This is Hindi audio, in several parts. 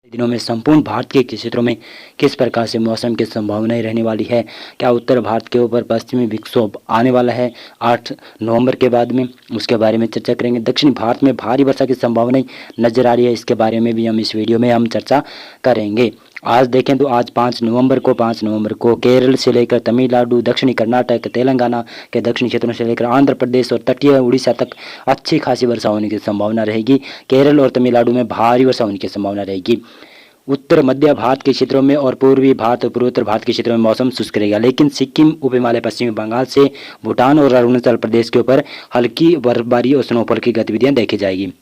दिनों में संपूर्ण भारत के क्षेत्रों में किस प्रकार से मौसम की संभावनाएं रहने वाली है। क्या उत्तर भारत के ऊपर पश्चिमी विक्षोभ आने वाला है 8 नवंबर के बाद में, उसके बारे में चर्चा करेंगे। दक्षिण भारत में भारी वर्षा की संभावनाएं नजर आ रही है, इसके बारे में भी हम इस वीडियो में चर्चा करेंगे। आज देखें तो आज 5 नवंबर को केरल से लेकर तमिलनाडु, दक्षिणी कर्नाटक, तेलंगाना के दक्षिणी क्षेत्रों से लेकर आंध्र प्रदेश और तटीय उड़ीसा तक अच्छी खासी वर्षा होने की संभावना रहेगी। केरल और तमिलनाडु में भारी वर्षा होने की संभावना रहेगी। उत्तर मध्य भारत के क्षेत्रों में और पूर्वी भारत और पूर्वोत्तर भारत के क्षेत्रों में मौसम शुष्क रहेगा, लेकिन सिक्किम, उप हिमालय, पश्चिमी बंगाल से भूटान और अरुणाचल प्रदेश के ऊपर हल्की बर्फबारी और स्नोफॉल की गतिविधियां देखी जाएगी।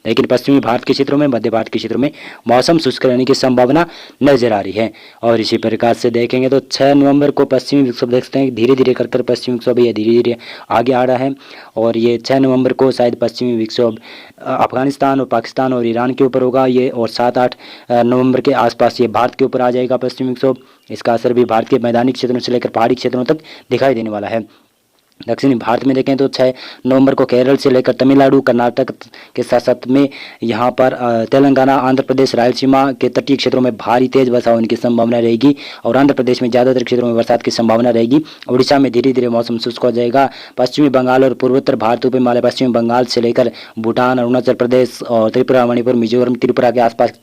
लेकिन पश्चिमी भारत के क्षेत्रों में, मध्य भारत के क्षेत्रों में मौसम शुष्क रहने की संभावना नजर आ रही है। और इसी प्रकार से देखेंगे तो 6 नवंबर को पश्चिमी विक्षोभ देख सकते हैं, धीरे धीरे कर पश्चिमी विक्षोभ ये धीरे धीरे आगे आ रहा है। और ये 6 नवंबर को शायद पश्चिमी विक्षोभ अफगानिस्तान और पाकिस्तान और ईरान के ऊपर होगा ये, और 7-8 नवंबर के आसपास ये भारत के ऊपर आ जाएगा पश्चिमी विक्षोभ। इसका असर भी भारत के मैदानी क्षेत्रों से लेकर पहाड़ी क्षेत्रों तक दिखाई देने वाला है। दक्षिणी भारत में देखें तो 6 नवंबर को केरल से लेकर तमिलनाडु, कर्नाटक के साथ साथ में यहाँ पर तेलंगाना, आंध्र प्रदेश, रायलसीमा के तटीय क्षेत्रों में भारी तेज वर्षा होने की संभावना रहेगी। और आंध्र प्रदेश में ज़्यादातर क्षेत्रों में बरसात की संभावना रहेगी। उड़ीसा में धीरे धीरे मौसम शुष्क हो जाएगा। पश्चिमी बंगाल और पूर्वोत्तर भारत, उप हिमालय, पश्चिमी बंगाल से लेकर भूटान, अरुणाचल प्रदेश और त्रिपुरा, मणिपुर, मिजोरम, त्रिपुरा के आसपास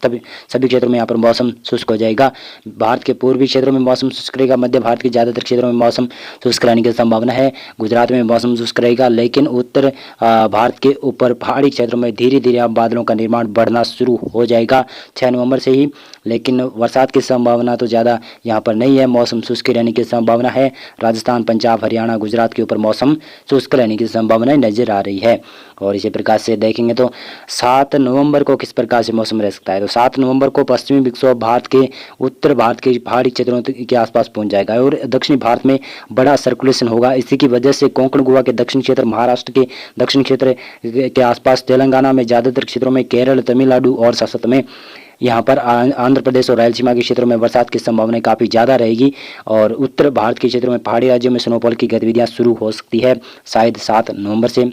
सभी क्षेत्रों में यहाँ पर मौसम शुष्क हो जाएगा। भारत के पूर्वी क्षेत्रों में मौसम शुष्क रहेगा। मध्य भारत के ज़्यादातर क्षेत्रों में मौसम शुष्क रहने की संभावना है। गुजरात में मौसम शुष्क रहेगा, लेकिन उत्तर भारत के ऊपर पहाड़ी क्षेत्रों में धीरे धीरे अब बादलों का निर्माण बढ़ना शुरू हो जाएगा 6 नवंबर से ही। लेकिन बरसात की संभावना तो ज़्यादा यहाँ पर नहीं है, मौसम शुष्क रहने की संभावना है। राजस्थान, पंजाब, हरियाणा, गुजरात के ऊपर मौसम शुष्क रहने की संभावना नजर आ रही है। और इसी प्रकार से देखेंगे तो 7 नवंबर को किस प्रकार से मौसम रह सकता है। तो 7 नवंबर को पश्चिमी विक्षोभ भारत के उत्तर भारत के पहाड़ी क्षेत्रों के आसपास पहुंच जाएगा और दक्षिणी भारत में बड़ा सर्कुलेशन होगा। इसी की वजह से कोंकण, गोवा के दक्षिण क्षेत्र, महाराष्ट्र के दक्षिण क्षेत्र के आसपास, तेलंगाना में ज़्यादातर क्षेत्रों में, केरल, तमिलनाडु और साथ में यहाँ पर आंध्र प्रदेश और रायलसीमा के क्षेत्रों में बरसात की संभावना काफ़ी ज़्यादा रहेगी। और उत्तर भारत के क्षेत्रों में, पहाड़ी राज्यों में स्नोफॉल की गतिविधियाँ शुरू हो सकती है शायद 7 नवंबर से।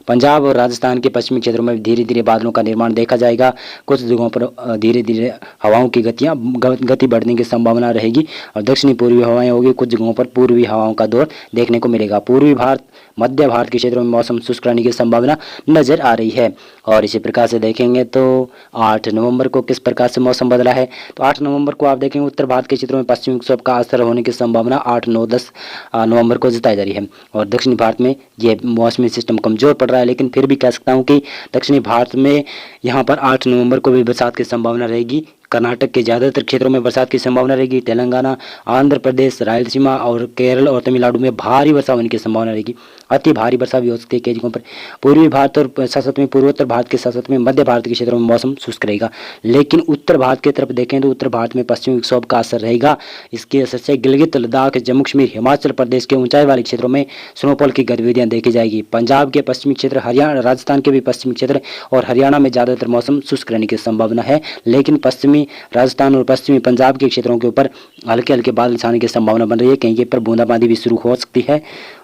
पंजाब और राजस्थान के पश्चिमी क्षेत्रों में धीरे धीरे बादलों का निर्माण देखा जाएगा। कुछ जगहों पर धीरे धीरे हवाओं की गति बढ़ने की संभावना रहेगी और दक्षिणी पूर्वी हवाएं होगी। कुछ जगहों पर पूर्वी हवाओं का दौर देखने को मिलेगा। पूर्वी भारत, मध्य भारत के क्षेत्रों में मौसम शुष्क रहने की संभावना नजर आ रही है। और इसी प्रकार से देखेंगे तो 8 नवंबर को किस प्रकार से मौसम बदला है। तो 8 नवंबर को आप देखेंगे उत्तर भारत के क्षेत्रों में पश्चिमी विक्षोभ का असर होने की संभावना 8, 9, 10 नवंबर को जताई जा रही है। और दक्षिणी भारत में ये मौसमी सिस्टम कमजोर पड़ रहा है, लेकिन फिर भी कह सकता हूँ कि दक्षिणी भारत में यहाँ पर 8 नवंबर को भी बरसात की संभावना रहेगी। कर्नाटक के ज़्यादातर क्षेत्रों में बरसात की संभावना रहेगी। तेलंगाना, आंध्र प्रदेश, रायलसीमा और केरल और तमिलनाडु में भारी वर्षा होने की संभावना रहेगी। अति भारी वर्षा भी हो सकती है कई जगहों पर। पूर्वी भारत और साथ में पूर्वोत्तर भारत के साथ में मध्य भारत के क्षेत्रों में मौसम शुष्क रहेगा। लेकिन उत्तर भारत की तरफ देखें तो उत्तर भारत में पश्चिमी विक्षोभ का असर रहेगा। इसके असर से गिलगित, लद्दाख, जम्मू कश्मीर, हिमाचल प्रदेश के ऊंचाई वाले क्षेत्रों में स्नोफॉल की गतिविधियां देखी जाएगी। पंजाब के पश्चिमी क्षेत्र, हरियाणा, राजस्थान के भी पश्चिमी क्षेत्र और हरियाणा में ज़्यादातर मौसम शुष्क रहने की संभावना है। लेकिन पश्चिमी राजस्थान और पश्चिमी पंजाब के क्षेत्रों के ऊपर हल्के हल्के बादल छाने की संभावना बन रही है। कहीं पर बूंदाबांदी भी शुरू हो सकती है।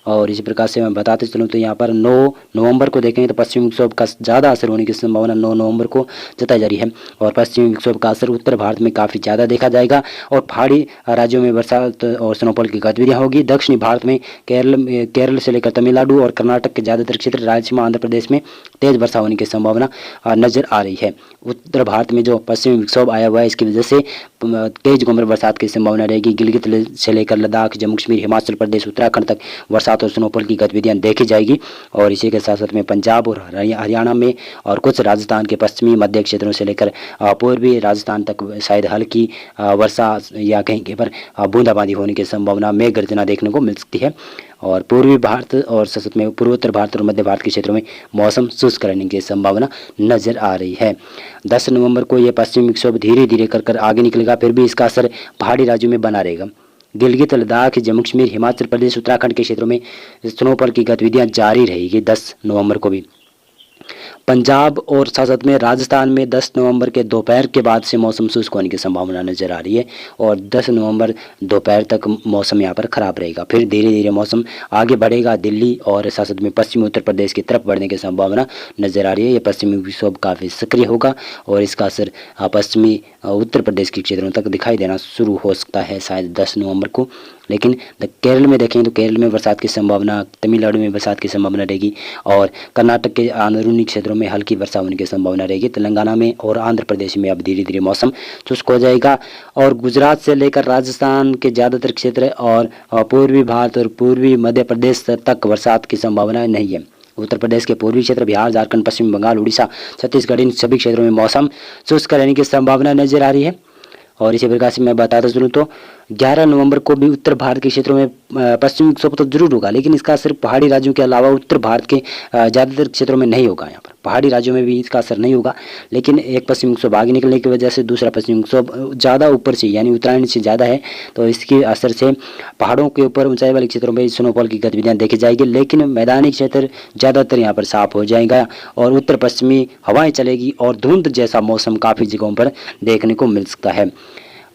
और इसी प्रकार से मैं बताते चलूँ तो यहाँ पर 9 नवंबर को देखेंगे तो पश्चिमी विक्षोभ का ज़्यादा असर होने की संभावना 9 नवंबर को जताई जा रही है। और पश्चिमी विक्षोभ का असर उत्तर भारत में काफ़ी ज़्यादा देखा जाएगा और पहाड़ी राज्यों में बरसात और स्नोफॉल की गतिविधियाँ होगी। दक्षिणी भारत में केरल से लेकर तमिलनाडु और कर्नाटक के ज़्यादातर क्षेत्र, रायलसीमा, आंध्र प्रदेश में तेज़ वर्षा होने की संभावना नजर आ रही है। उत्तर भारत में जो पश्चिमी विक्षोभ आया हुआ है, इसकी वजह से कई जगहों पर बरसात की संभावना रहेगी। गिलगित से लेकर लद्दाख, जम्मू कश्मीर, हिमाचल प्रदेश, उत्तराखंड तक बरसात और स्नोफॉल की गतिविधियां देखी जाएगी। और इसी के साथ साथ में पंजाब और हरियाणा में और कुछ राजस्थान के पश्चिमी मध्य क्षेत्रों से लेकर पूर्वी राजस्थान तक शायद हल्की वर्षा या कहीं पर बूंदाबांदी होने की संभावना, मेघ गर्जना देखने को मिल सकती है। और पूर्वी भारत और साथ में पूर्वोत्तर भारत और मध्य भारत के क्षेत्रों में मौसम शुष्क रहने की संभावना नजर आ रही है। 10 नवंबर को यह पश्चिमी विक्षोभ धीरे धीरे कर आगे निकलेगा, फिर भी इसका असर पहाड़ी राज्यों में बना रहेगा। गिलगित, लद्दाख, जम्मू कश्मीर, हिमाचल प्रदेश, उत्तराखंड के क्षेत्रों में स्नोफॉल की गतिविधियां जारी रहेगी 10 नवंबर को भी। पंजाब और साथ में राजस्थान में 10 नवंबर के दोपहर के बाद से मौसम शुष्क होने की संभावना नजर आ रही है और 10 नवंबर दोपहर तक मौसम यहाँ पर खराब रहेगा। फिर धीरे धीरे मौसम आगे बढ़ेगा, दिल्ली और साथ में पश्चिमी उत्तर प्रदेश की तरफ बढ़ने की संभावना नजर आ रही है। ये पश्चिमी विक्षोभ काफ़ी सक्रिय होगा और इसका असर पश्चिमी उत्तर प्रदेश के क्षेत्रों तक दिखाई देना शुरू हो सकता है शायद 10 नवंबर को। लेकिन केरल में देखें तो केरल में बरसात की संभावना, तमिलनाडु में बरसात की संभावना रहेगी और कर्नाटक के अंदरूनी क्षेत्रों में हल्की वर्षा होने की संभावना रहेगी। तेलंगाना में और आंध्र प्रदेश में अब धीरे धीरे मौसम शुष्क हो जाएगा और गुजरात से लेकर राजस्थान के ज़्यादातर क्षेत्र और पूर्वी भारत और पूर्वी मध्य प्रदेश तक बरसात की संभावना नहीं है। उत्तर प्रदेश के पूर्वी क्षेत्र, बिहार, झारखंड, पश्चिम बंगाल, उड़ीसा, छत्तीसगढ़, इन सभी क्षेत्रों में मौसम शुष्क रहने की संभावना नजर आ रही है। और इसी प्रकार से मैं बताता चलूँ तो 11 नवंबर को भी उत्तर भारत के क्षेत्रों में पश्चिमी विक्षोभ तो जरूर होगा, लेकिन इसका असर पहाड़ी राज्यों के अलावा उत्तर भारत के ज़्यादातर क्षेत्रों में नहीं होगा। यहाँ पर पहाड़ी राज्यों में भी इसका असर नहीं होगा, लेकिन एक पश्चिमी विक्षोभ आगे निकलने की वजह से दूसरा पश्चिमी विक्षोभ ज़्यादा ऊपर से यानी उत्तरायण से ज़्यादा है, तो इसके असर से पहाड़ों के ऊपर ऊंचाई वाले क्षेत्रों में स्नोफॉल की गतिविधियाँ देखी जाएगी, लेकिन मैदानी क्षेत्र ज़्यादातर यहाँ पर साफ हो जाएगा और उत्तर पश्चिमी हवाएँ चलेगी और धुंध जैसा मौसम काफ़ी जगहों पर देखने को मिल सकता है।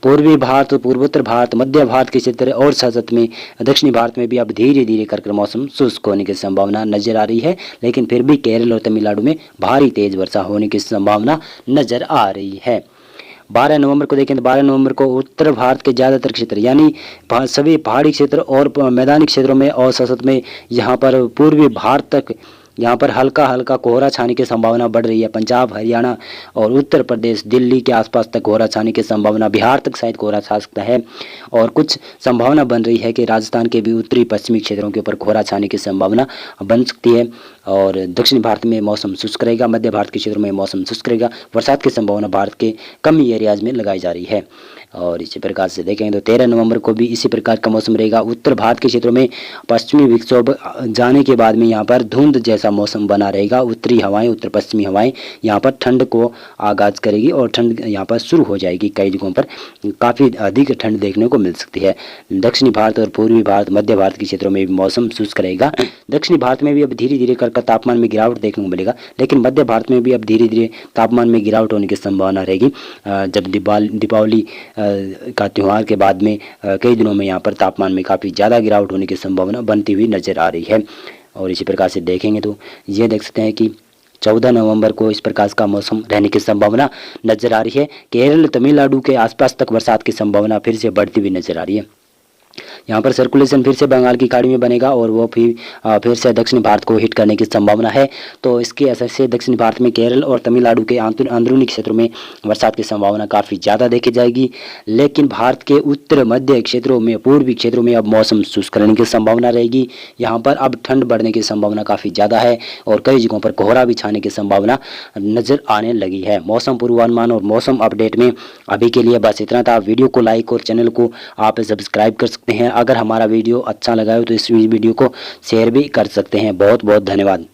पूर्वी भारत, पूर्वोत्तर भारत, मध्य भारत के क्षेत्र और साथ में दक्षिणी भारत में भी अब धीरे धीरे कर मौसम शुष्क होने की संभावना नजर आ रही है, लेकिन फिर भी केरल और तमिलनाडु में भारी तेज वर्षा होने की संभावना नजर आ रही है। 12 नवंबर को देखें तो 12 नवंबर को उत्तर भारत के ज़्यादातर क्षेत्र यानी सभी पहाड़ी क्षेत्र और मैदानी क्षेत्रों में और साथ में यहाँ पर पूर्वी भारत तक यहाँ पर हल्का हल्का कोहरा छाने की संभावना बढ़ रही है। पंजाब, हरियाणा और उत्तर प्रदेश, दिल्ली के आसपास तक कोहरा छाने की संभावना, बिहार तक शायद कोहरा छा सकता है और कुछ संभावना बन रही है कि राजस्थान के भी उत्तरी पश्चिमी क्षेत्रों के ऊपर कोहरा छाने की संभावना बन सकती है। और दक्षिण भारत में मौसम शुष्क रहेगा, मध्य भारत के क्षेत्रों में मौसम शुष्क रहेगा। बरसात की संभावना भारत के कम एरियाज में लगाई जा रही है। और इसी प्रकार से देखें तो 13 नवंबर को भी इसी प्रकार का मौसम रहेगा। उत्तर भारत के क्षेत्रों में पश्चिमी विक्षोभ जाने के बाद में यहाँ पर धुंध जैसा मौसम बना रहेगा। उत्तरी हवाएं, उत्तर पश्चिमी हवाएं यहाँ पर ठंड को आगाज करेगी और ठंड यहाँ पर शुरू हो जाएगी। कई जगहों पर काफ़ी अधिक ठंड देखने को मिल सकती है। दक्षिणी भारत और पूर्वी भारत, मध्य भारत के क्षेत्रों में भी मौसम शुष्क रहेगा। दक्षिणी भारत में भी अब धीरे धीरे कर तापमान में गिरावट देखने को मिलेगा, लेकिन मध्य भारत में भी अब धीरे धीरे तापमान में गिरावट होने की संभावना रहेगी। जब दीपावली का त्यौहार के बाद में कई दिनों में यहाँ पर तापमान में काफ़ी ज़्यादा गिरावट होने की संभावना बनती हुई नज़र आ रही है। और इसी प्रकार से देखेंगे तो ये देख सकते हैं कि 14 नवंबर को इस प्रकार का मौसम रहने की संभावना नज़र आ रही है। केरल, तमिलनाडु के आसपास तक बरसात की संभावना फिर से बढ़ती हुई नज़र आ रही है। यहाँ पर सर्कुलेशन फिर से बंगाल की खाड़ी में बनेगा और वो फिर से दक्षिण भारत को हिट करने की संभावना है। तो इसके असर से दक्षिण भारत में केरल और तमिलनाडु के अंदरूनी क्षेत्रों में बरसात की संभावना काफ़ी ज़्यादा देखी जाएगी, लेकिन भारत के उत्तर मध्य क्षेत्रों में, पूर्वी क्षेत्रों में अब मौसम शुष्क रहने की संभावना रहेगी। यहाँ पर अब ठंड बढ़ने की संभावना काफ़ी ज़्यादा है और कई जगहों पर कोहरा भी छाने की संभावना नज़र आने लगी है। मौसम पूर्वानुमान और मौसम अपडेट में अभी के लिए बस इतना था। वीडियो को लाइक और चैनल को आप सब्सक्राइब कर सकते हैं। अगर हमारा वीडियो अच्छा लगा हो तो इस वीडियो को शेयर भी कर सकते हैं। बहुत बहुत धन्यवाद।